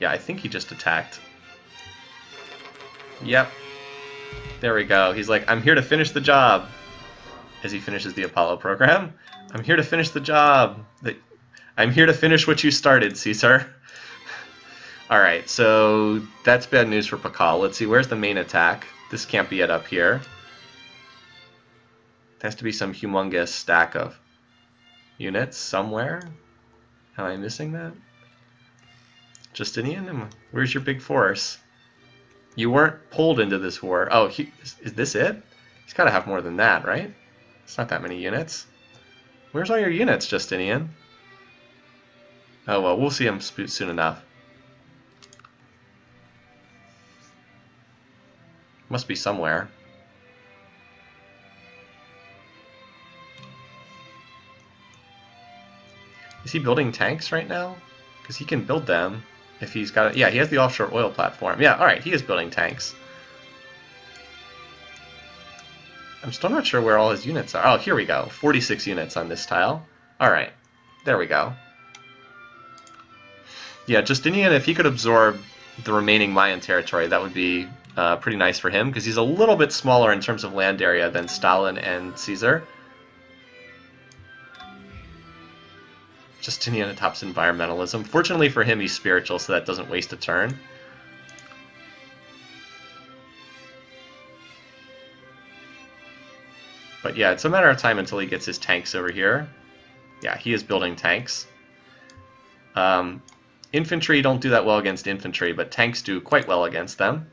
Yeah, I think he just attacked. Yep. There we go. He's like, I'm here to finish the job. As he finishes the Apollo program. I'm here to finish the job. I'm here to finish what you started, Caesar. Alright, so that's bad news for Pakal. Let's see, where's the main attack? This can't be it up here. There has to be some humongous stack of units somewhere. Am I missing that? Justinian, where's your big force? You weren't pulled into this war. Oh, is this it? He's got to have more than that, right? It's not that many units. Where's all your units, Justinian? Oh well, we'll see him soon enough. Must be somewhere. Is he building tanks right now? Because he can build them if he's got it. Yeah, he has the offshore oil platform. Yeah, alright, he is building tanks. I'm still not sure where all his units are. Oh, here we go. 46 units on this tile. Alright, there we go. Yeah, Justinian, if he could absorb the remaining Mayan territory, that would be pretty nice for him, because he's a little bit smaller in terms of land area than Stalin and Caesar. Justinian adopts environmentalism. Fortunately for him, he's spiritual, so that doesn't waste a turn. But yeah, it's a matter of time until he gets his tanks over here. Yeah, he is building tanks. Infantry don't do that well against infantry, but tanks do quite well against them.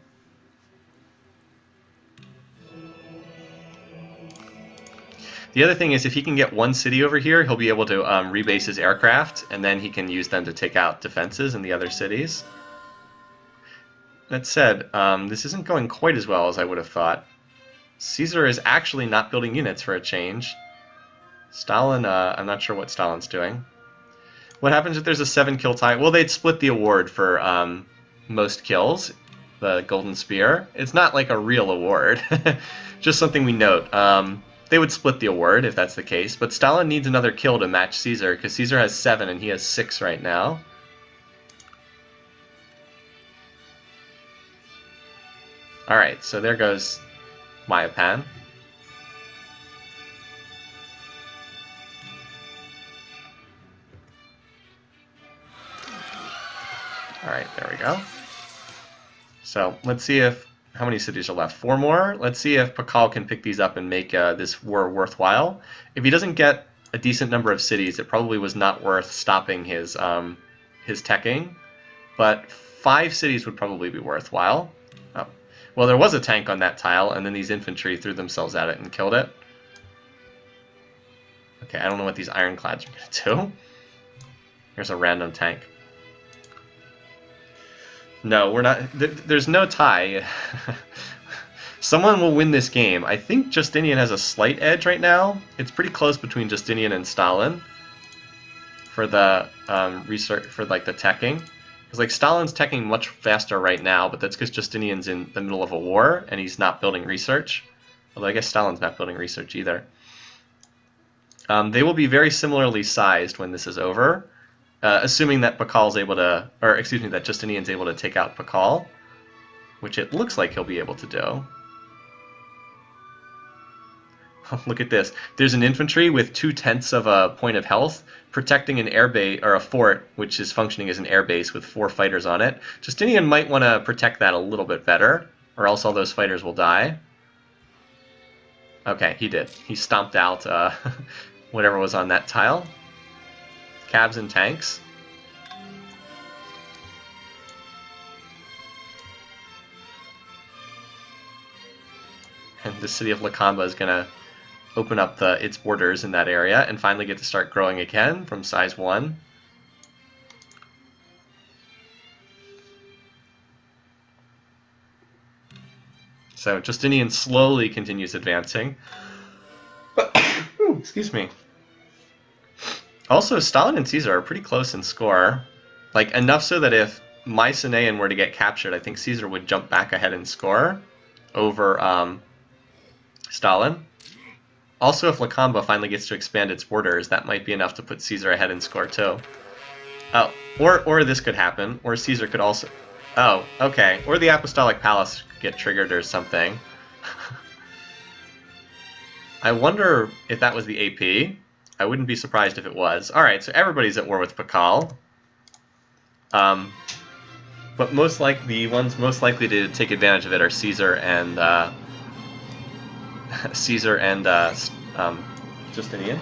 The other thing is, if he can get one city over here, he'll be able to rebase his aircraft, and then he can use them to take out defenses in the other cities. That said, this isn't going quite as well as I would have thought. Caesar is actually not building units for a change. Stalin, I'm not sure what Stalin's doing. What happens if there's a 7-kill tie? Well, they'd split the award for most kills, the Golden Spear. It's not like a real award, just something we note. They would split the award if that's the case, but Stalin needs another kill to match Caesar, because Caesar has 7 and he has 6 right now. Alright, so there goes Mayapan. Alright, there we go. So let's see if, how many cities are left? 4 more? Let's see if Pakal can pick these up and make this war worthwhile. If he doesn't get a decent number of cities, it probably was not worth stopping his teching. But 5 cities would probably be worthwhile. Oh. Well, there was a tank on that tile, and then these infantry threw themselves at it and killed it. Okay, I don't know what these ironclads are going to do. Here's a random tank. No, we're not. There's no tie. Someone will win this game. I think Justinian has a slight edge right now. It's pretty close between Justinian and Stalin for the research, for like the teching. Because like Stalin's teching much faster right now, but that's because Justinian's in the middle of a war and he's not building research. Although I guess Stalin's not building research either. They will be very similarly sized when this is over. Assuming that Pakal's able to, or excuse me, that Justinian's able to take out Pakal, which it looks like he'll be able to do. Look at this. There's an infantry with 2/10 of a point of health protecting an airbase, or a fort, which is functioning as an airbase with 4 fighters on it. Justinian might want to protect that a little bit better, or else all those fighters will die. Okay, he did. He stomped out whatever was on that tile. Cabs and tanks. And the city of Lakamba is going to open up its borders in that area and finally get to start growing again from size 1. So Justinian slowly continues advancing. Ooh, excuse me. Also, Stalin and Caesar are pretty close in score. Like, enough so that if Mycenaean were to get captured, I think Caesar would jump back ahead in score over Stalin. Also, if Lakamba finally gets to expand its borders, that might be enough to put Caesar ahead in score too. Oh, or this could happen, or Caesar could also... Oh, okay. Or the Apostolic Palace could get triggered or something. I wonder if that was the AP. I wouldn't be surprised if it was. Alright, so everybody's at war with Pakal. But the ones most likely to take advantage of it are Caesar and Justinian.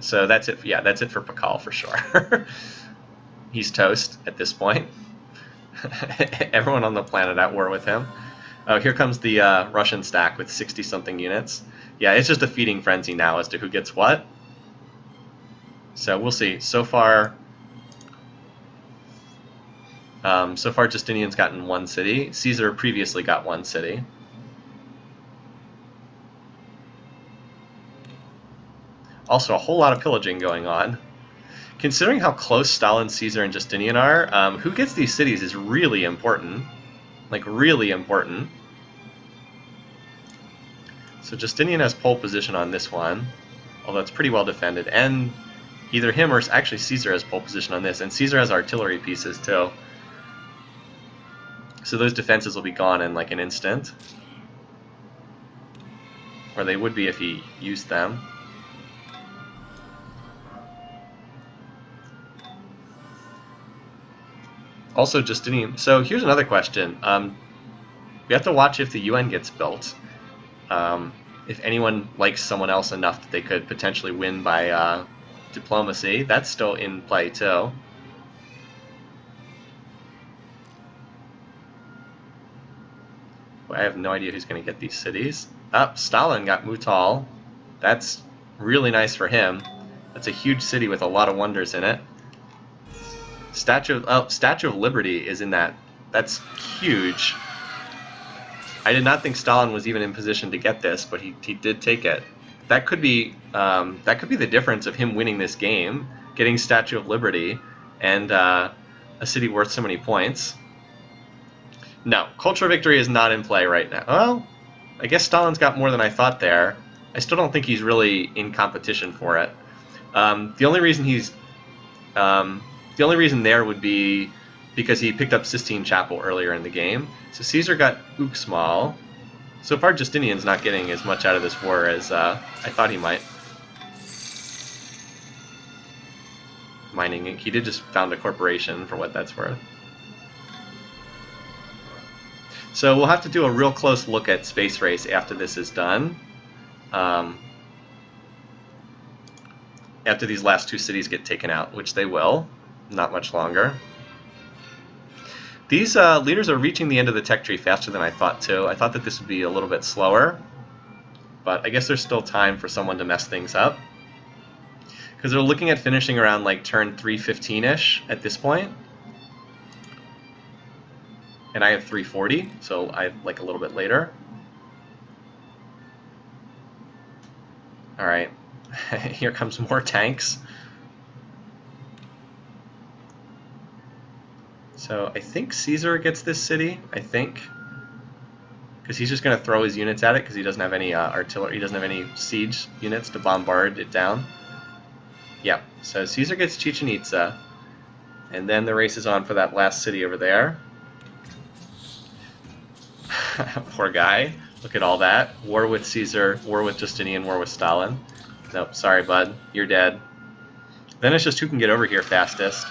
So that's it. Yeah, that's it for Pakal for sure. He's toast at this point. Everyone on the planet at war with him. Oh, here comes the Russian stack with 60-something units. Yeah, it's just a feeding frenzy now as to who gets what. So we'll see. So far, Justinian's gotten one city. Caesar previously got one city. Also, a whole lot of pillaging going on. Considering how close Stalin, Caesar, and Justinian are, who gets these cities is really important. Like, really important. So Justinian has pole position on this one, although it's pretty well defended. And either him or actually Caesar has pole position on this, and Caesar has artillery pieces too. So those defenses will be gone in like an instant. Or they would be if he used them. Also, Justinian. So here's another question. We have to watch if the UN gets built. If anyone likes someone else enough that they could potentially win by diplomacy, that's still in play too. I have no idea who's going to get these cities. Stalin got Mutal. That's really nice for him. That's a huge city with a lot of wonders in it. Statue of Liberty is in that. That's huge. I did not think Stalin was even in position to get this, but he did take it. That could be the difference of him winning this game, getting Statue of Liberty, and a city worth so many points. No, cultural victory is not in play right now. Well, I guess Stalin's got more than I thought there. I still don't think he's really in competition for it. The only reason there would be because he picked up Sistine Chapel earlier in the game. So Caesar got Uxmal. So far, Justinian's not getting as much out of this war as I thought he might. Mining Inc. He did just found a corporation, for what that's worth. So we'll have to do a real close look at Space Race after this is done. After these last two cities get taken out, which they will. Not much longer. These leaders are reaching the end of the tech tree faster than I thought too. I thought that this would be a little bit slower, but I guess there's still time for someone to mess things up. Because they're looking at finishing around like turn 315-ish at this point. And I have 340, so I have like a little bit later. Alright, here comes more tanks. So I think Caesar gets this city, I think. Because he's just going to throw his units at it because he doesn't have any artillery, he doesn't have any siege units to bombard it down. Yep, so Caesar gets Chichen Itza. And then the race is on for that last city over there. Poor guy. Look at all that. War with Caesar, war with Justinian, war with Stalin. Nope, sorry bud, you're dead. Then it's just who can get over here fastest.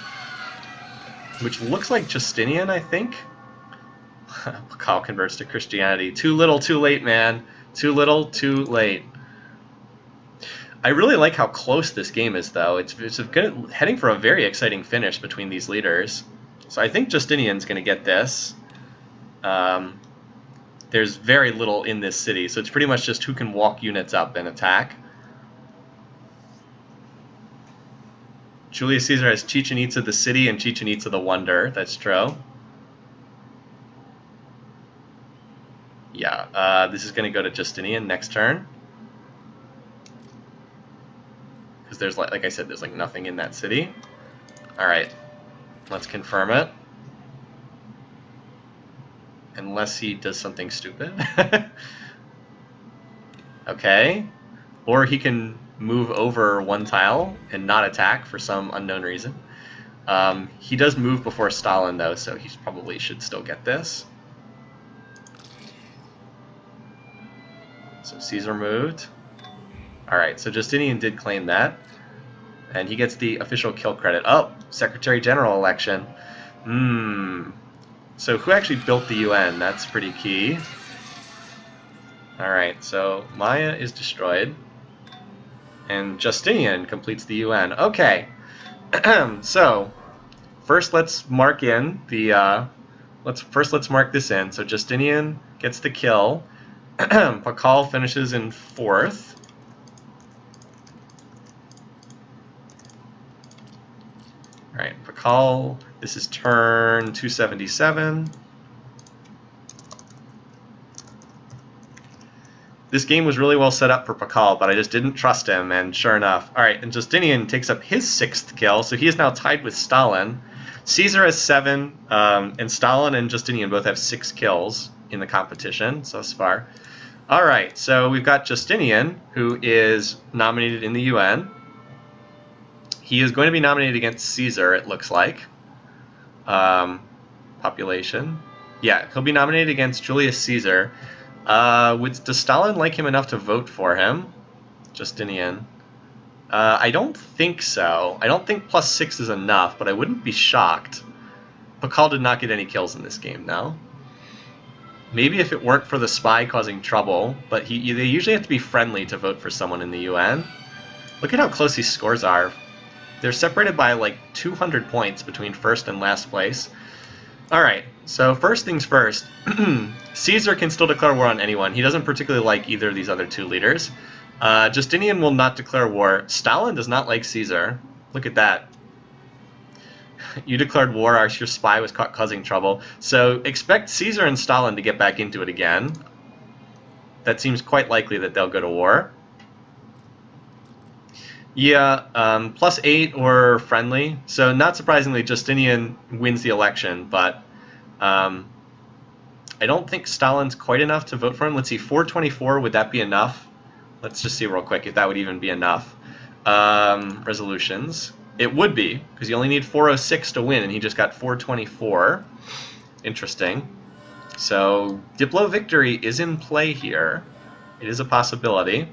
Which looks like Justinian, I think. Pakal converts to Christianity. Too little, too late, man. Too little, too late. I really like how close this game is, though. It's heading for a very exciting finish between these leaders. So I think Justinian's going to get this. There's very little in this city, so it's pretty much just who can walk units up and attack. Julius Caesar has Chichen Itza the city and Chichen Itza the wonder. That's true. Yeah, this is going to go to Justinian next turn. Because there's, like I said, there's like nothing in that city. Alright, let's confirm it. Unless he does something stupid. Okay. Or he can move over one tile and not attack for some unknown reason. He does move before Stalin, though, so he probably should still get this. So Caesar moved. Alright, so Justinian did claim that. And he gets the official kill credit. Oh, Secretary General election. So who actually built the UN? That's pretty key. Alright, so Maya is destroyed. And Justinian completes the UN. Okay. So, first let's mark in the... let's mark this in. So Justinian gets the kill. Pakal finishes in 4th. Alright, Pakal, this is turn 277. This game was really well set up for Pakal, but I just didn't trust him, and sure enough. Alright, and Justinian takes up his 6th kill, so he is now tied with Stalin. Caesar has 7, and Stalin and Justinian both have 6 kills in the competition thus far. Alright, so we've got Justinian, who is nominated in the UN. He is going to be nominated against Caesar, it looks like. Population. Yeah, he'll be nominated against Julius Caesar. Does Stalin like him enough to vote for him? Justinian. I don't think so. I don't think +6 is enough, but I wouldn't be shocked. Pakal did not get any kills in this game, no. Maybe if it weren't for the spy causing trouble, but they usually have to be friendly to vote for someone in the UN. Look at how close these scores are. They're separated by like 200 points between first and last place. Alright, so first things first. Caesar can still declare war on anyone. He doesn't particularly like either of these other 2 leaders. Justinian will not declare war. Stalin does not like Caesar. Look at that. You declared war, your spy was caught causing trouble. So expect Caesar and Stalin to get back into it again. That seems quite likely that they'll go to war. Yeah, +8 or friendly. So not surprisingly, Justinian wins the election, but I don't think Stalin's quite enough to vote for him. Let's see, 424, would that be enough? Let's just see real quick if that would even be enough. Resolutions. It would be, because you only need 406 to win, and he just got 424. Interesting. So Diplo victory is in play here. It is a possibility.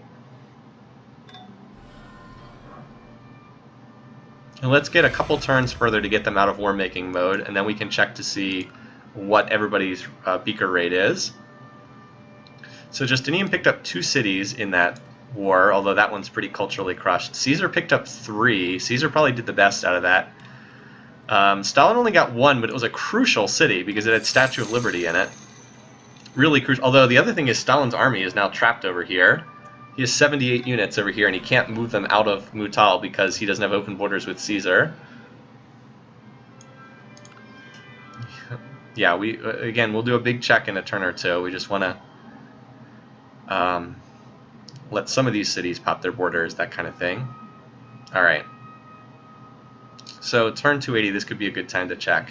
And let's get a couple turns further to get them out of war-making mode, and then we can check to see what everybody's beaker rate is. So Justinian picked up 2 cities in that war, although that one's pretty culturally crushed. Caesar picked up 3. Caesar probably did the best out of that. Stalin only got 1, but it was a crucial city because it had Statue of Liberty in it. Really crucial. Although the other thing is Stalin's army is now trapped over here. He has 78 units over here, and he can't move them out of Mutal because he doesn't have open borders with Caesar. Yeah, again, we'll do a big check in a turn or 2. We just want to let some of these cities pop their borders, that kind of thing. All right. So turn 280, this could be a good time to check,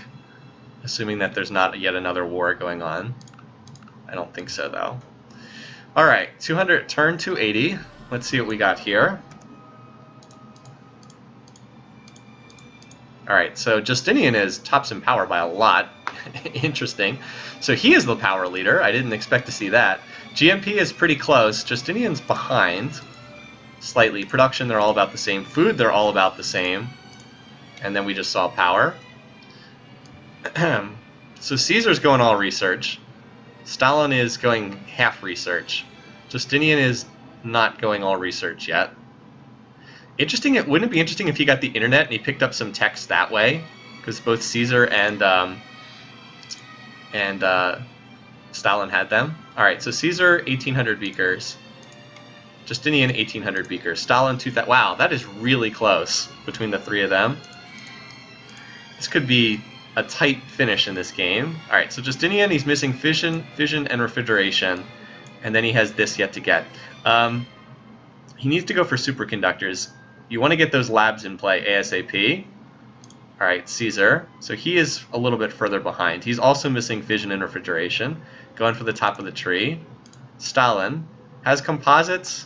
assuming that there's not yet another war going on. I don't think so, though. All right, 200, turn 280. Let's see what we got here. All right, so Justinian is tops in power by a lot. Interesting. So he is the power leader. I didn't expect to see that. GMP is pretty close. Justinian's behind slightly. Production, they're all about the same. Food, they're all about the same. And then we just saw power. So Caesar's going all research. Stalin is going half research. Justinian is not going all research yet. Interesting. Wouldn't it be interesting if he got the internet and he picked up some text that way? Because both Caesar and Stalin had them. All right, so Caesar 1,800 beakers, Justinian 1,800 beakers, Stalin 2,000. Wow, that is really close between the 3 of them. This could be a tight finish in this game. All right, so Justinian, he's missing fission, and refrigeration, and then he has this yet to get. He needs to go for superconductors. You want to get those labs in play ASAP. All right, Caesar. So he is a little bit further behind. He's also missing fission and refrigeration. Going for the top of the tree. Stalin has composites.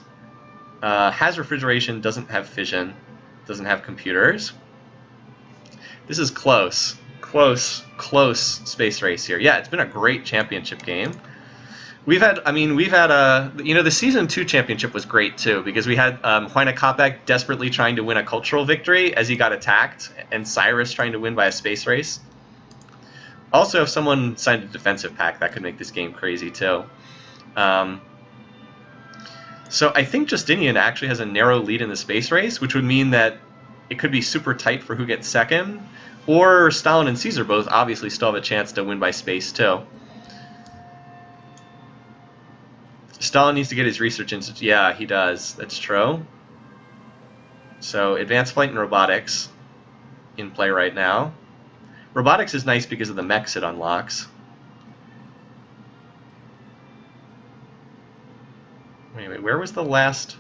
Has refrigeration, doesn't have fission, doesn't have computers. This is close. Close space race here. Yeah, it's been a great championship game. We've had the Season 2 championship was great, too, because we had Huayna Capac desperately trying to win a cultural victory as he got attacked, and Cyrus trying to win by a space race. Also, if someone signed a defensive pack, that could make this game crazy, too. So I think Justinian actually has a narrow lead in the space race, which would mean that it could be super tight for who gets second, or Stalin and Caesar both obviously still have a chance to win by space, too. Stalin needs to get his research institute. Yeah, he does. That's true. So advanced flight and robotics in play right now. Robotics is nice because of the mechs it unlocks. Wait, where was the last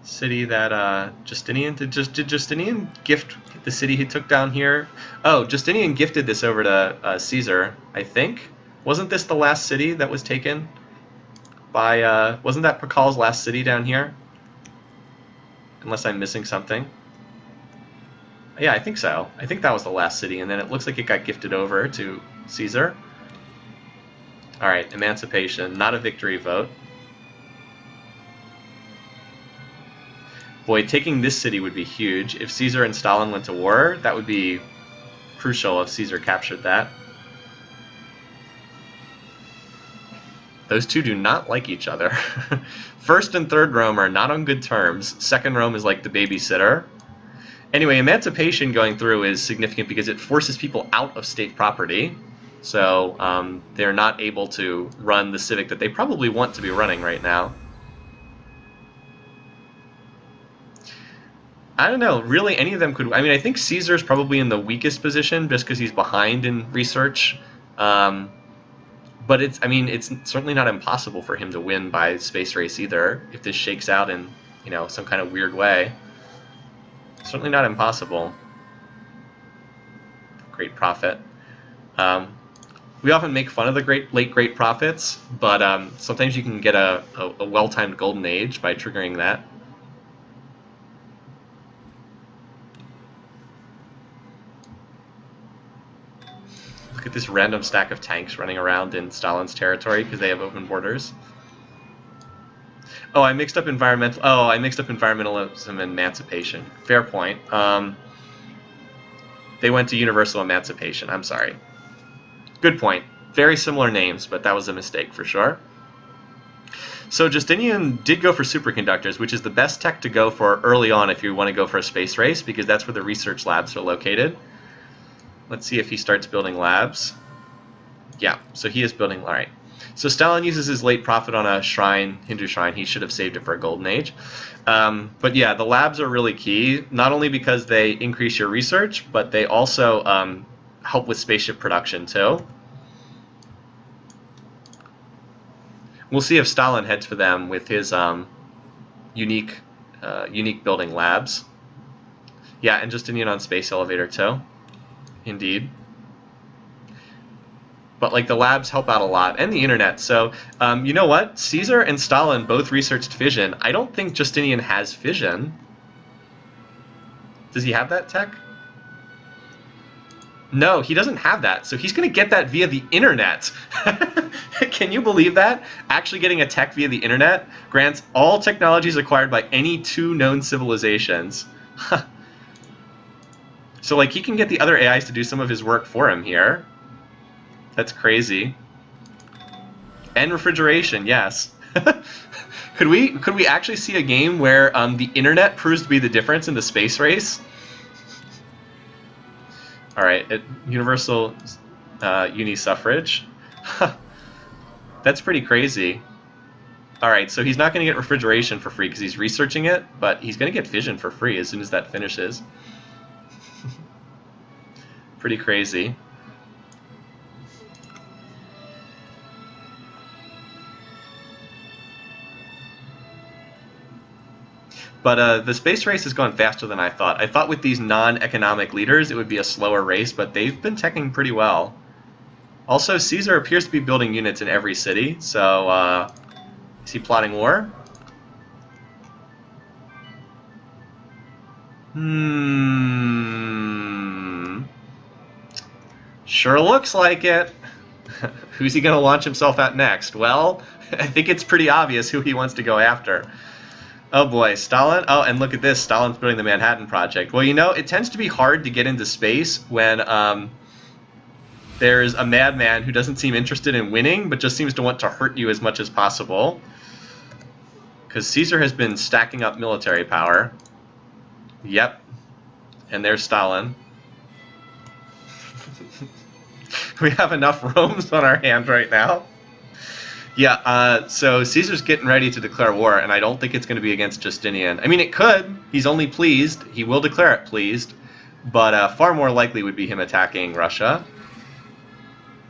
city that Justinian did Justinian gift the city he took down here? Oh, Justinian gifted this over to Caesar, I think. Wasn't this the last city that was taken by wasn't that Pakal's last city down here? Unless I'm missing something. Yeah, I think so. I think that was the last city, and then it looks like it got gifted over to Caesar. Alright, emancipation, not a victory vote. Boy, taking this city would be huge. If Caesar and Stalin went to war, that would be crucial if Caesar captured that. Those two do not like each other. First and third Rome are not on good terms. Second Rome is like the babysitter. Anyway, emancipation going through is significant because it forces people out of state property. So they're not able to run the civic that they probably want to be running right now. I don't know. Really, any of them could... I mean, I think Caesar's probably in the weakest position just because he's behind in research. But it's certainly not impossible for him to win by space race either, if this shakes out in, some kind of weird way. Certainly not impossible. Great prophet. We often make fun of the late great prophets, but sometimes you can get a well-timed golden age by triggering that. Look at this random stack of tanks running around in Stalin's territory because they have open borders. Oh, I mixed up environmentalism and emancipation. Fair point. They went to universal emancipation. I'm sorry. Good point. Very similar names, but that was a mistake for sure. So Justinian did go for superconductors, which is the best tech to go for early on if you want to go for a space race, because that's where the research labs are located. Let's see if he starts building labs. Yeah, so he is building... Alright. So Stalin uses his late prophet on a shrine, Hindu shrine. He should have saved it for a golden age. But yeah, the labs are really key, not only because they increase your research, but they also help with spaceship production too. We'll see if Stalin heads for them with his unique building labs. Yeah, and Justinian on space elevator too. Indeed. But like the labs help out a lot, and the internet. So you know what? Caesar and Stalin both researched fission. I don't think Justinian has fission. Does he have that tech? No, he doesn't have that. So he's going to get that via the internet. Can you believe that? Actually getting a tech via the internet grants all technologies acquired by any two known civilizations. So like he can get the other AIs to do some of his work for him here. That's crazy. And refrigeration, yes. Could we actually see a game where the internet proves to be the difference in the space race? All right, universal uni suffrage. That's pretty crazy. All right, so he's not going to get refrigeration for free because he's researching it, but he's going to get fission for free as soon as that finishes. Pretty crazy. But the space race has gone faster than I thought. I thought with these non-economic leaders it would be a slower race, but they've been teching pretty well. Also, Caesar appears to be building units in every city, so is he plotting war? Sure looks like it. Who's he going to launch himself at next? Well, I think it's pretty obvious who he wants to go after. Oh boy, Stalin. Oh, and look at this. Stalin's building the Manhattan Project. Well, you know, it tends to be hard to get into space when there's a madman who doesn't seem interested in winning, but just seems to want to hurt you as much as possible. Because Caesar has been stacking up military power. Yep. And there's Stalin. We have enough Romes on our hand right now. Yeah, so Caesar's getting ready to declare war, and I don't think it's going to be against Justinian. I mean, it could. He's only pleased. He will declare it pleased. But far more likely would be him attacking Russia.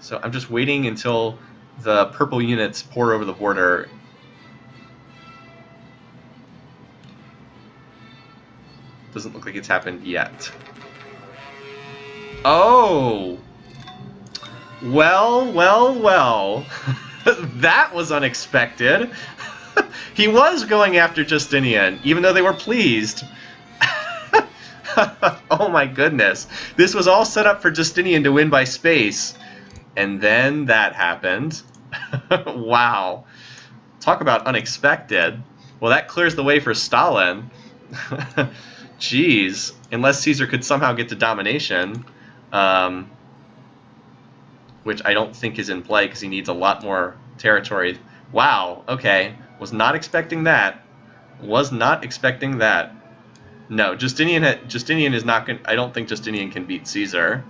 So I'm just waiting until the purple units pour over the border. Doesn't look like it's happened yet. Oh! Well, well, well. That was unexpected. He was going after Justinian, even though they were pleased. Oh my goodness. This was all set up for Justinian to win by space. And then that happened. Wow. Talk about unexpected. Well, that clears the way for Stalin. Jeez. Unless Caesar could somehow get to domination. Which I don't think is in play because he needs a lot more territory. Wow, okay. Was not expecting that. Was not expecting that. No, Justinian is not going to... I don't think Justinian can beat Caesar.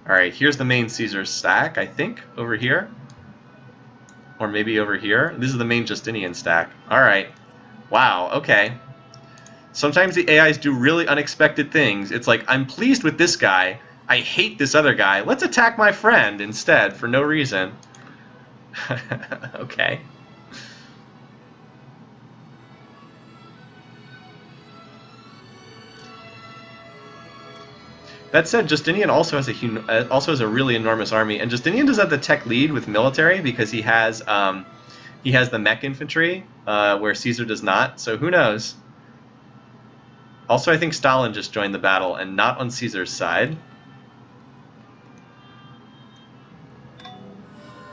Alright, here's the main Caesar stack, I think, over here. Or maybe over here. This is the main Justinian stack. Alright. Wow, okay. Sometimes the AIs do really unexpected things. It's like, I'm pleased with this guy. I hate this other guy. Let's attack my friend instead for no reason. Okay. That said, Justinian also has a really enormous army, and Justinian does have the tech lead with military because he has the mech infantry where Caesar does not. So who knows? Also, I think Stalin just joined the battle and not on Caesar's side.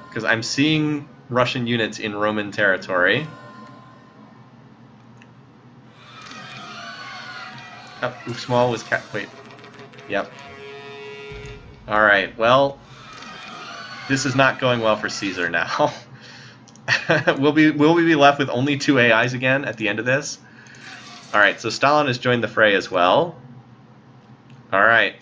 Because I'm seeing Russian units in Roman territory. Oh, Uxmal was wait. Yep. Alright, well, this is not going well for Caesar now. Will we be left with only 2 AIs again at the end of this? Alright, so Stalin has joined the fray as well. Alright.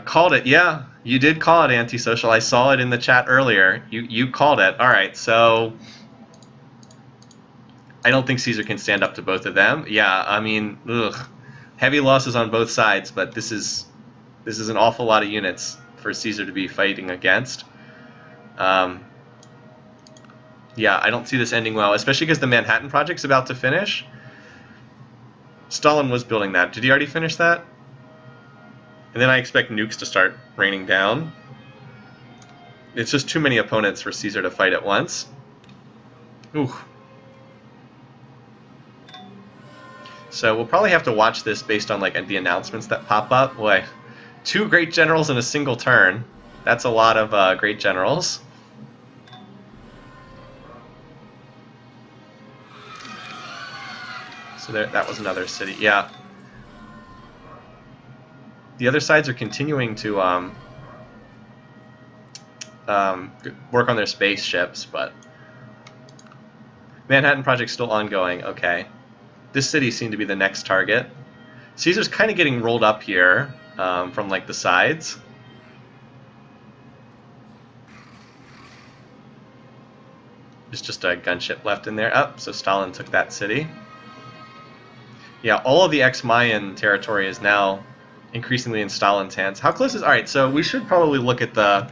Called it. Yeah, you did call it, Antisocial. I saw it in the chat earlier. You called it. Alright, so... I don't think Caesar can stand up to both of them. Yeah, I mean, ugh. Heavy losses on both sides, but this is an awful lot of units for Caesar to be fighting against. Yeah, I don't see this ending well, especially because the Manhattan Project's about to finish. Stalin was building that. Did he already finish that? And then I expect nukes to start raining down. It's just too many opponents for Caesar to fight at once. Ooh. So we'll probably have to watch this based on like the announcements that pop up. Boy, 2 great generals in a single turn. That's a lot of great generals. So there, that was another city. Yeah. The other sides are continuing to work on their spaceships, but Manhattan Project's still ongoing. Okay. This city seemed to be the next target. Caesar's kind of getting rolled up here from like the sides. There's just a gunship left in there. Oh, so Stalin took that city. Yeah, all of the ex-Mayan territory is now increasingly in Stalin's hands. How close is... Alright, so we should probably look at the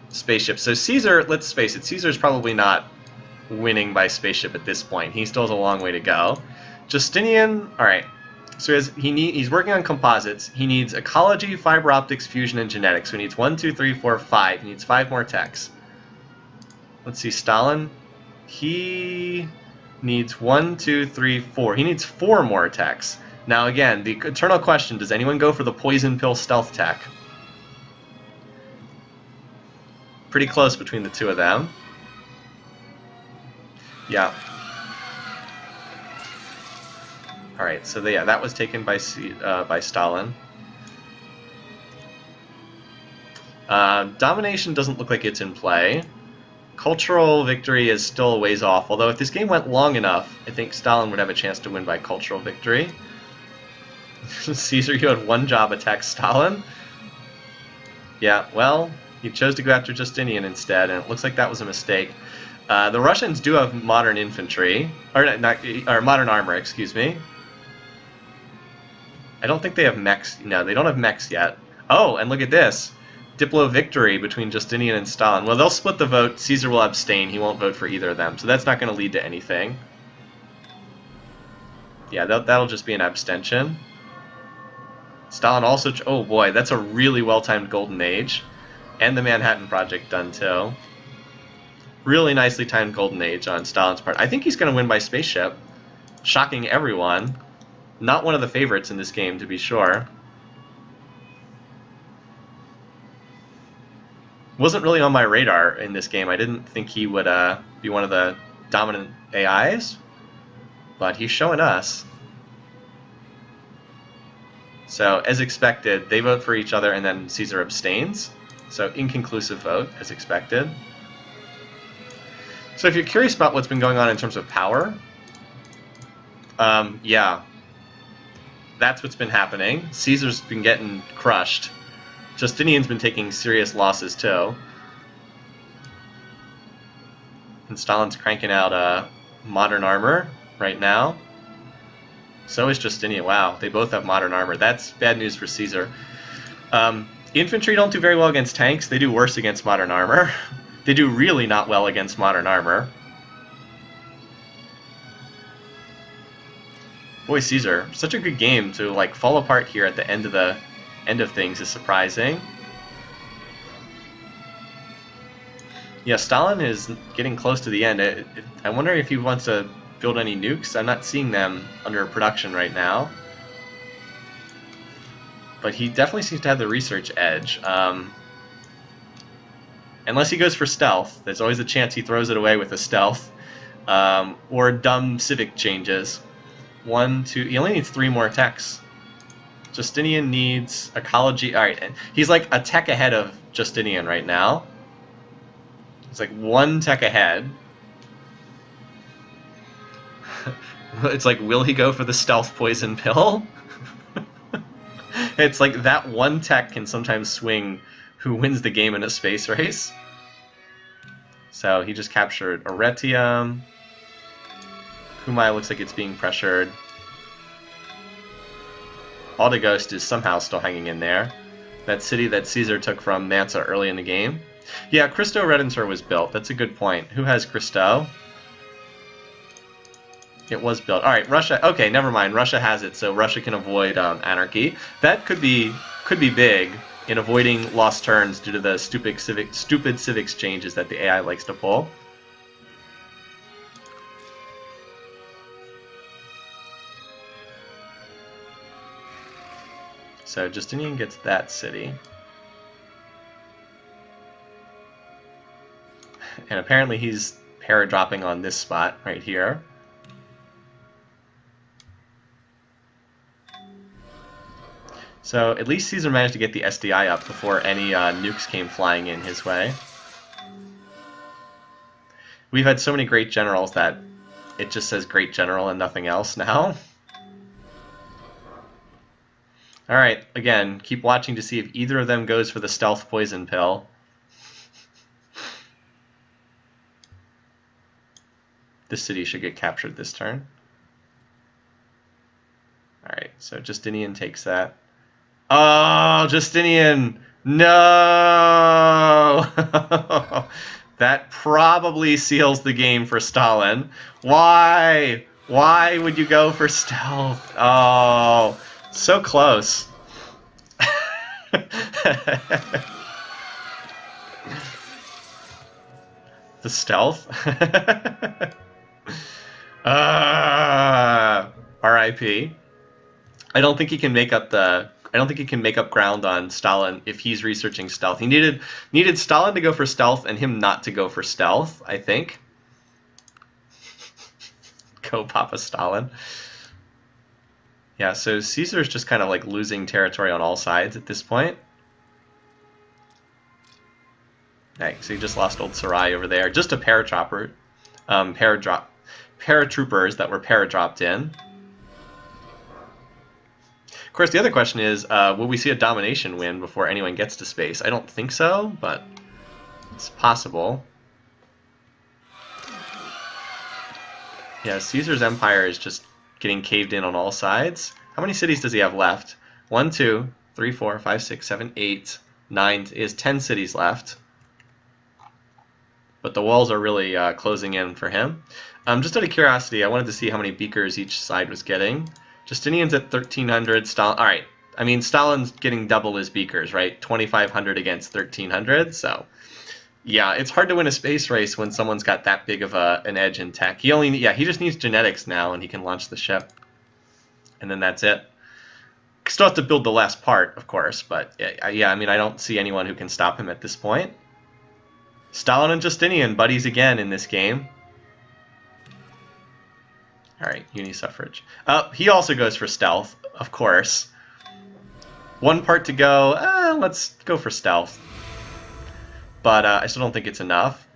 spaceship. So Caesar, let's face it, Caesar's probably not winning by spaceship at this point. He still has a long way to go. Justinian, alright, so he's working on composites. He needs ecology, fiber optics, fusion, and genetics. So he needs 1, 2, 3, 4, 5. He needs 5 more techs. Let's see, Stalin. He needs 1, 2, 3, 4. He needs 4 more techs. Now again, the eternal question, does anyone go for the poison pill stealth tech? Pretty close between the two of them. Yeah. Alright, so yeah, that was taken by Stalin. Domination doesn't look like it's in play. Cultural victory is still a ways off, although if this game went long enough, I think Stalin would have a chance to win by cultural victory. Caesar, you had 1 job, attack Stalin. Yeah, well, he chose to go after Justinian instead, and it looks like that was a mistake. The Russians do have modern infantry, or modern armor, excuse me. I don't think they have mechs. No, they don't have mechs yet. Oh, and look at this. Diplo victory between Justinian and Stalin. Well, they'll split the vote. Caesar will abstain. He won't vote for either of them. So that's not going to lead to anything. Yeah, that'll just be an abstention. Stalin also... Oh, boy, that's a really well-timed Golden Age. And the Manhattan Project done, too. Really nicely timed Golden Age on Stalin's part. I think he's going to win by spaceship. Shocking everyone. Not one of the favorites in this game, to be sure. Wasn't really on my radar in this game. I didn't think he would be one of the dominant AIs, but he's showing us. So, as expected, they vote for each other and then Caesar abstains. So, inconclusive vote, as expected. So, if you're curious about what's been going on in terms of power, yeah, that's what's been happening. Caesar's been getting crushed. Justinian's been taking serious losses, too. And Stalin's cranking out modern armor right now. So is Justinian. Wow, they both have modern armor. That's bad news for Caesar. Infantry don't do very well against tanks. They do worse against modern armor. They do really not well against modern armor. Boy, Caesar, such a good game to like fall apart here at the end of things is surprising. Yeah, Stalin is getting close to the end. I wonder if he wants to build any nukes. I'm not seeing them under production right now. But he definitely seems to have the research edge. Unless he goes for stealth. There's always a chance he throws it away with a stealth. Or dumb civic changes. 1, 2... He only needs 3 more techs. Justinian needs ecology. Alright, he's like a tech ahead of Justinian right now. It's like 1 tech ahead. It's like, will he go for the stealth poison pill? It's like that 1 tech can sometimes swing who wins the game in a space race. So he just captured Arretium. Cumae looks like it's being pressured. Aldeghost is somehow still hanging in there. That city that Caesar took from Mansa early in the game. Yeah, Christo Redentor was built. That's a good point. Who has Christo? It was built. Alright, Russia... Okay, never mind. Russia has it, so Russia can avoid anarchy. That could be big in avoiding lost turns due to the stupid civics changes that the AI likes to pull. So Justinian gets that city. And apparently he's para-dropping on this spot right here. So at least Caesar managed to get the SDI up before any nukes came flying in his way. We've had so many great generals that it just says great general and nothing else now. Alright, again, keep watching to see if either of them goes for the stealth poison pill. This city should get captured this turn. Alright, so Justinian takes that. Oh, Justinian! No! That probably seals the game for Stalin. Why? Why would you go for stealth? Oh, so close. The stealth? R.I.P. I don't think he can make up ground on Stalin if he's researching stealth. He needed Stalin to go for stealth and him not to go for stealth, I think. Go Papa Stalin. Yeah, so Caesar's just kind of like losing territory on all sides at this point. Okay, so he just lost Old Sarai over there. Just a paratroopers that were paradropped in. Of course, the other question is, will we see a domination win before anyone gets to space? I don't think so, but it's possible. Yeah, Caesar's empire is just getting caved in on all sides. How many cities does he have left? 1, 2, 3, 4, 5, 6, 7, 8, 9. He has 10 cities left. But the walls are really closing in for him. Just out of curiosity, I wanted to see how many beakers each side was getting. Justinian's at 1,300. Stalin, all right. I mean, Stalin's getting double his beakers, right? 2,500 against 1,300. So, yeah, it's hard to win a space race when someone's got that big of an edge in tech. He just needs genetics now, and he can launch the ship. And then that's it. Still have to build the last part, of course. But yeah, I mean, I don't see anyone who can stop him at this point. Stalin and Justinian, buddies again in this game. All right, uni-suffrage. He also goes for stealth, of course. One part to go. Let's go for stealth. But I still don't think it's enough.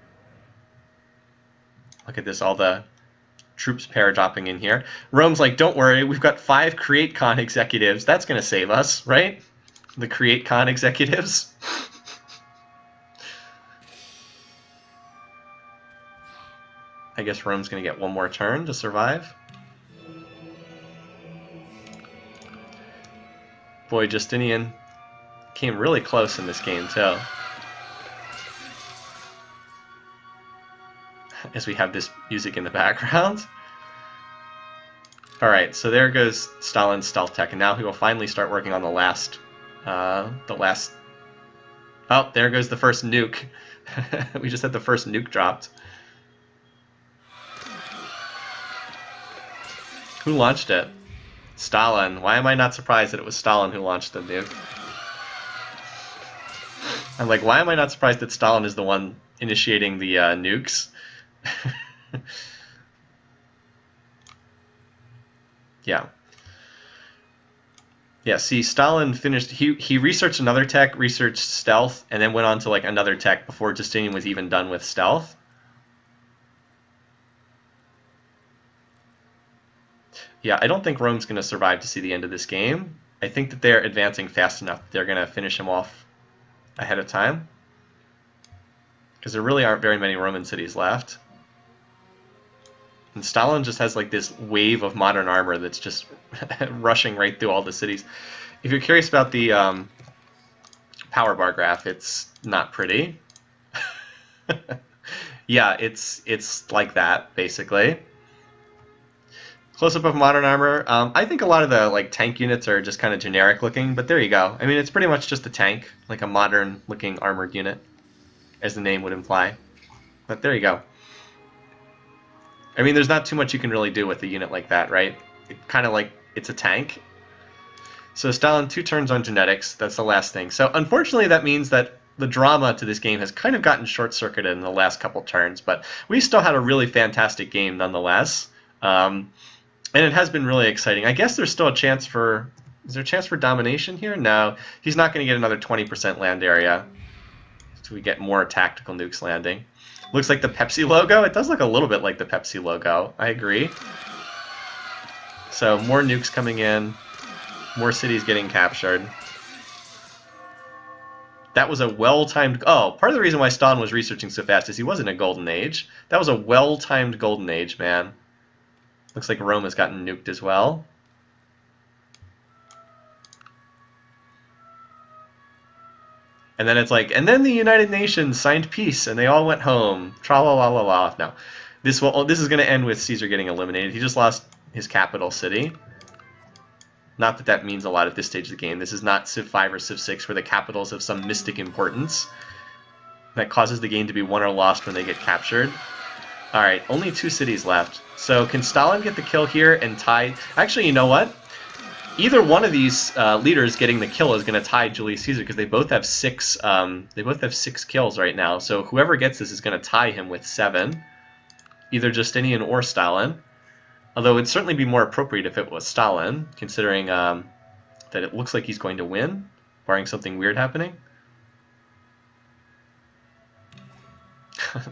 Look at this, all the troops paradropping in here. Rome's like, don't worry, we've got 5 CreateCon executives. That's going to save us, right? The CreateCon executives. I guess Rome's going to get one more turn to survive. Boy, Justinian came really close in this game, too. As we have this music in the background. Alright, so there goes Stalin's stealth tech, and now he will finally start working on the last... Oh, there goes the first nuke. We just had the first nuke dropped. Who launched it? Stalin. Why am I not surprised that it was Stalin who launched the nuke? I'm like, why am I not surprised that Stalin is the one initiating the nukes? Yeah. Yeah, see, Stalin finished... He researched another tech, researched stealth, and then went on to like another tech before Justinian was even done with stealth. Yeah, I don't think Rome's going to survive to see the end of this game. I think that they're advancing fast enough that they're going to finish him off ahead of time. Because there really aren't very many Roman cities left. And Stalin just has like this wave of modern armor that's just rushing right through all the cities. If you're curious about the power bar graph, it's not pretty. Yeah, it's like that, basically. Close-up of modern armor. I think a lot of the like tank units are just kind of generic looking, but there you go. I mean, it's pretty much just a tank, like a modern-looking armored unit, as the name would imply. But there you go. I mean, there's not too much you can really do with a unit like that, right? Kind of like it's a tank. So Stalin, 2 turns on genetics. That's the last thing. So unfortunately, that means that the drama to this game has kind of gotten short-circuited in the last couple turns, but we still had a really fantastic game nonetheless. And it has been really exciting. I guess there's still a chance for... Is there a chance for domination here? No. He's not going to get another 20% land area. So we get more tactical nukes landing. Looks like the Pepsi logo. It does look a little bit like the Pepsi logo. I agree. So more nukes coming in. More cities getting captured. That was a well-timed... Oh, part of the reason why Stalin was researching so fast is he was in a golden age. That was a well-timed golden age, man. Looks like Rome has gotten nuked as well. And then it's like, and then the United Nations signed peace, and they all went home. Tra-la-la-la-la. No. This is going to end with Caesar getting eliminated. He just lost his capital city. Not that that means a lot at this stage of the game. This is not Civ 5 or Civ 6 where the capitals have some mystic importance. that causes the game to be won or lost when they get captured. Alright, only 2 cities left. So can Stalin get the kill here and tie... Actually, you know what? Either one of these leaders getting the kill is going to tie Julius Caesar because they both have 6. They both have 6 kills right now. So whoever gets this is going to tie him with 7, either Justinian or Stalin. Although it'd certainly be more appropriate if it was Stalin, considering that it looks like he's going to win, barring something weird happening.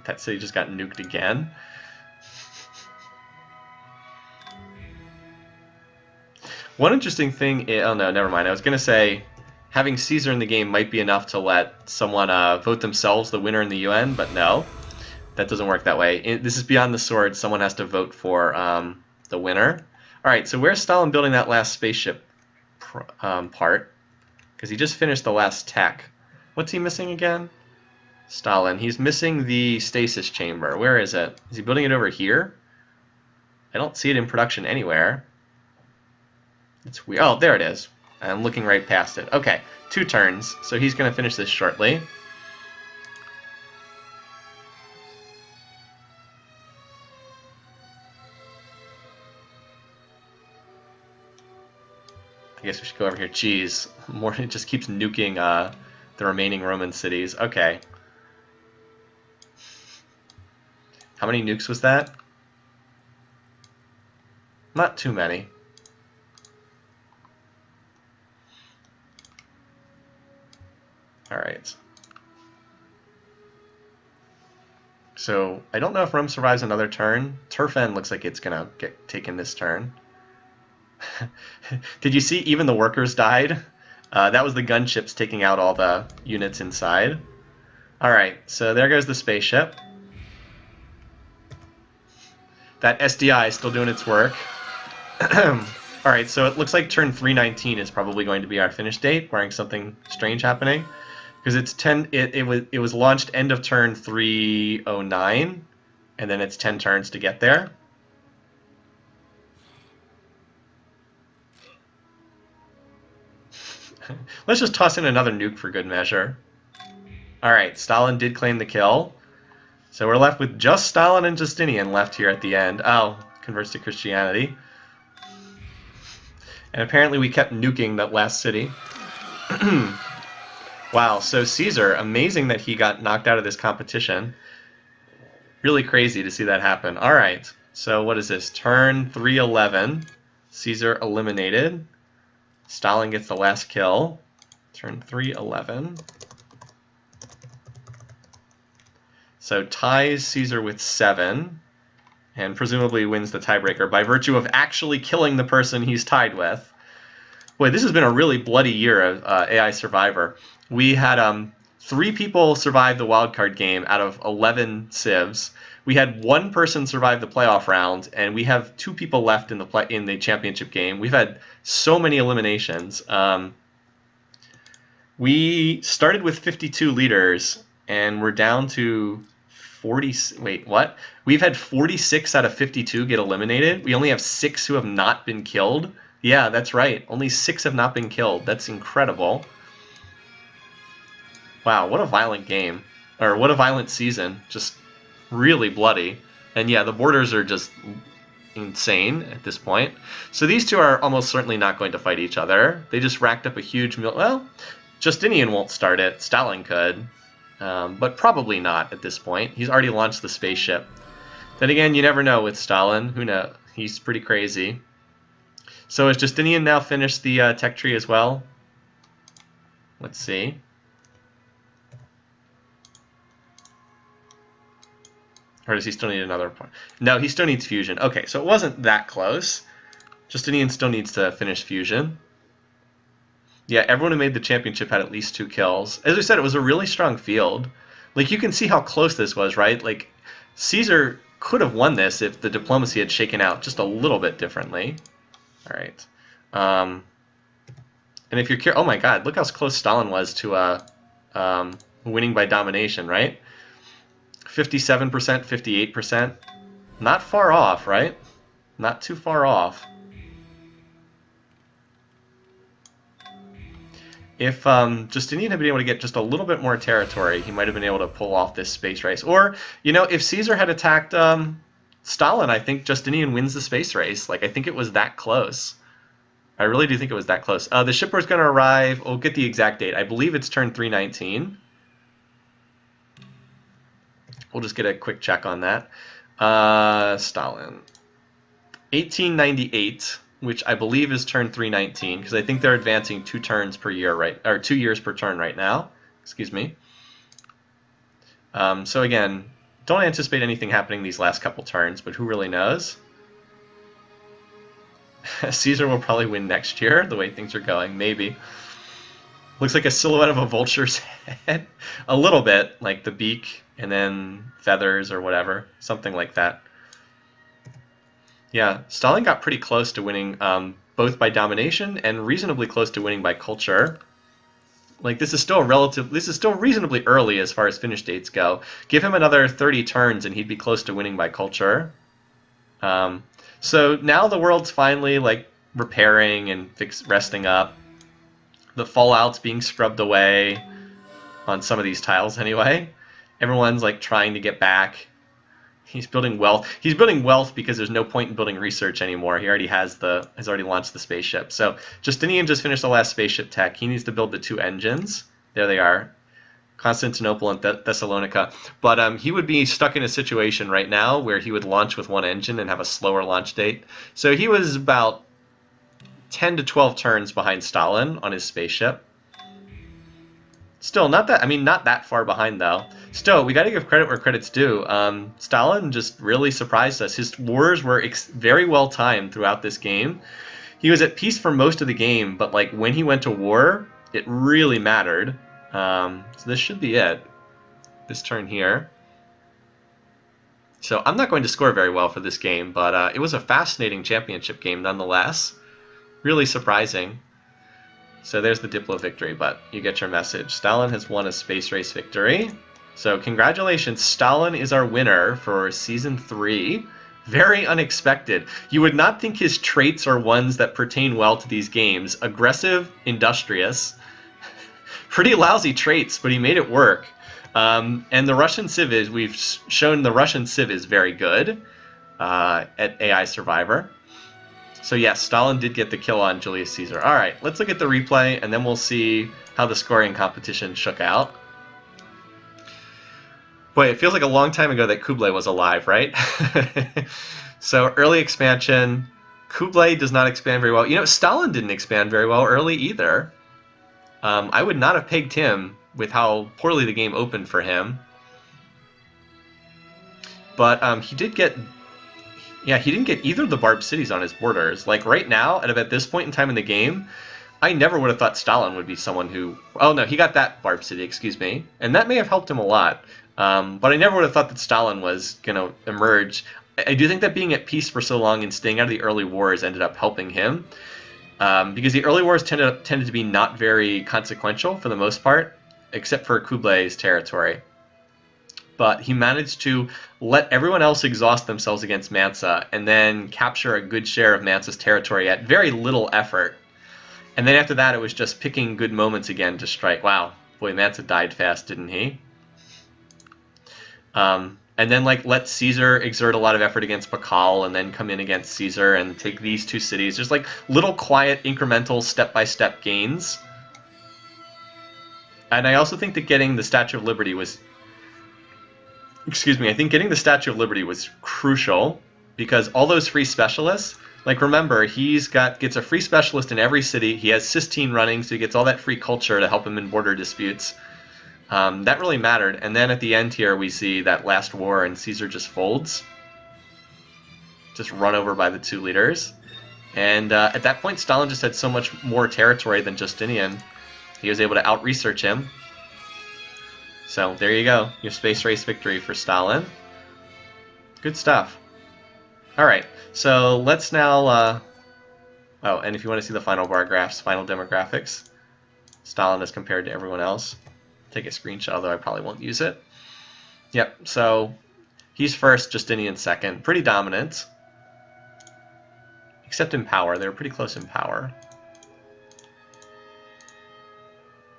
That city just got nuked again. One interesting thing, oh no, never mind. I was going to say having Caesar in the game might be enough to let someone vote themselves the winner in the UN, but no, that doesn't work that way. This is beyond the sword. Someone has to vote for the winner. All right, so where's Stalin building that last spaceship part? Because he just finished the last tech. What's he missing again? Stalin. He's missing the stasis chamber. Where is it? Is he building it over here? I don't see it in production anywhere. It's weird. Oh, there it is. I'm looking right past it. Okay, 2 turns. So he's going to finish this shortly. I guess we should go over here. Jeez, more, it just keeps nuking the remaining Roman cities. Okay. How many nukes was that? Not too many. Alright. So, I don't know if Rome survives another turn. Turfen looks like it's gonna get taken this turn. Did you see even the workers died? That was the gunships taking out all the units inside. Alright, so there goes the spaceship. That SDI is still doing its work. Alright, so it looks like turn 319 is probably going to be our finish date, barring something strange happening. Because it's 10. It was launched end of turn 309, and then it's 10 turns to get there. Let's just toss in another nuke for good measure. Alright, Stalin did claim the kill. So we're left with just Stalin and Justinian left here at the end. Oh, converts to Christianity. And apparently we kept nuking that last city. Wow, so Caesar, amazing that he got knocked out of this competition. Really crazy to see that happen. Alright, so what is this? Turn 311. Caesar eliminated. Stalin gets the last kill. Turn 311. So ties Caesar with 7, and presumably wins the tiebreaker by virtue of actually killing the person he's tied with. Boy, this has been a really bloody year of AI Survivor. We had 3 people survive the wildcard game out of 11 civs. We had 1 person survive the playoff round, and we have 2 people left in the championship game. We've had so many eliminations. We started with 52 leaders, and we're down to 40. Wait, what? We've had 46 out of 52 get eliminated. We only have 6 who have not been killed. Yeah, that's right. Only 6 have not been killed. That's incredible. Wow, what a violent game. Or what a violent season. Just really bloody. And yeah, the borders are just insane at this point. So these two are almost certainly not going to fight each other. They just racked up a huge... Well, Justinian won't start it. Stalin could. But probably not at this point. He's already launched the spaceship. Then again, you never know with Stalin. Who knows? He's pretty crazy. So has Justinian now finished the tech tree as well? Let's see. Or does he still need another point? No, he still needs fusion. Okay, so it wasn't that close. Justinian still needs to finish fusion. Yeah, everyone who made the championship had at least 2 kills. As I said, it was a really strong field. Like, you can see how close this was, right? Like, Caesar could have won this if the diplomacy had shaken out just a little bit differently. All right. And if you're curious, oh my God, look how close Stalin was to winning by domination, right? 57%, 58%. Not far off, right? Not too far off. If Justinian had been able to get just a little bit more territory, he might have been able to pull off this space race. Or, you know, if Caesar had attacked Stalin, I think Justinian wins the space race. Like, I think it was that close. I really do think it was that close. The shipper is going to arrive. We'll get the exact date. I believe it's turn 319. We'll just get a quick check on that. Stalin. 1898, which I believe is turn 319, because I think they're advancing 2 turns per year, right? Or 2 years per turn right now. Excuse me. So again, don't anticipate anything happening these last couple turns, but who really knows? Caesar will probably win next year, the way things are going, maybe. Looks like a silhouette of a vulture's head. A little bit, like the beak and then feathers or whatever, something like that. Yeah, Stalin got pretty close to winning both by domination and reasonably close to winning by culture. Like, this is still reasonably early as far as finish dates go. Give him another 30 turns and he'd be close to winning by culture. So now the world's finally like repairing and resting up. The fallout's being scrubbed away on some of these tiles anyway. Everyone's like trying to get back. He's building wealth. He's building wealth because there's no point in building research anymore. He already has already launched the spaceship. So Justinian just finished the last spaceship tech. He needs to build the 2 engines. There they are. Constantinople and Thessalonica. But he would be stuck in a situation right now where he would launch with 1 engine and have a slower launch date. So he was about 10 to 12 turns behind Stalin on his spaceship. Still, not that far behind, though. Still, we got to give credit where credit's due. Stalin just really surprised us. His wars were very well timed throughout this game. He was at peace for most of the game, but like when he went to war, it really mattered. So this should be it. This turn here. So I'm not going to score very well for this game, but it was a fascinating championship game nonetheless. Really surprising. So there's the Diplo victory, but you get your message. Stalin has won a space race victory. So congratulations, Stalin is our winner for Season 3. Very unexpected. You would not think his traits are ones that pertain well to these games. Aggressive, industrious. Pretty lousy traits, but he made it work. And the Russian Civ we've shown the Russian Civ is very good at AI Survivor. So yes, Stalin did get the kill on Julius Caesar. All right, let's look at the replay, and then we'll see how the scoring competition shook out. Boy, it feels like a long time ago that Kublai was alive, right? So early expansion, Kublai does not expand very well. You know, Stalin didn't expand very well early either. I would not have pegged him with how poorly the game opened for him. But he did get... Yeah, he didn't get either of the barbed cities on his borders. Like, right now, at this point in time in the game, I never would have thought Stalin would be someone who... Oh, no, he got that barbed city, excuse me. And that may have helped him a lot. But I never would have thought that Stalin was going to emerge. I do think that being at peace for so long and staying out of the early wars ended up helping him. Because the early wars tended to be not very consequential for the most part, except for Kublai's territory. But he managed to let everyone else exhaust themselves against Mansa and then capture a good share of Mansa's territory at very little effort. And then after that, it was just picking good moments again to strike. Wow, boy, Mansa died fast, didn't he? And then like let Caesar exert a lot of effort against Baikal and then come in against Caesar and take these 2 cities. Just like little quiet, incremental, step-by-step gains. And I also think that getting the Statue of Liberty was... Excuse me, I think getting the Statue of Liberty was crucial because all those free specialists, like remember, gets a free specialist in every city. He has Sistine running, so he gets all that free culture to help him in border disputes. That really mattered. And then at the end here, we see that last war and Caesar just folds. Just run over by the 2 leaders. And at that point, Stalin just had so much more territory than Justinian. He was able to out-research him. So there you go, your space race victory for Stalin. Good stuff. All right, so let's now... Oh, and if you want to see the final bar graphs, final demographics, Stalin as compared to everyone else. Take a screenshot, although I probably won't use it. Yep, so he's first, Justinian second. Pretty dominant. Except in power. They were pretty close in power.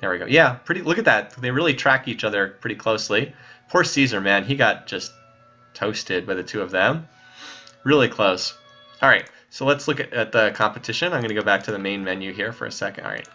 There we go. Yeah, pretty. Look at that. They really track each other pretty closely. Poor Caesar, man. He got just toasted by the two of them. Really close. All right, so let's look at the competition. I'm going to go back to the main menu here for a second. All right.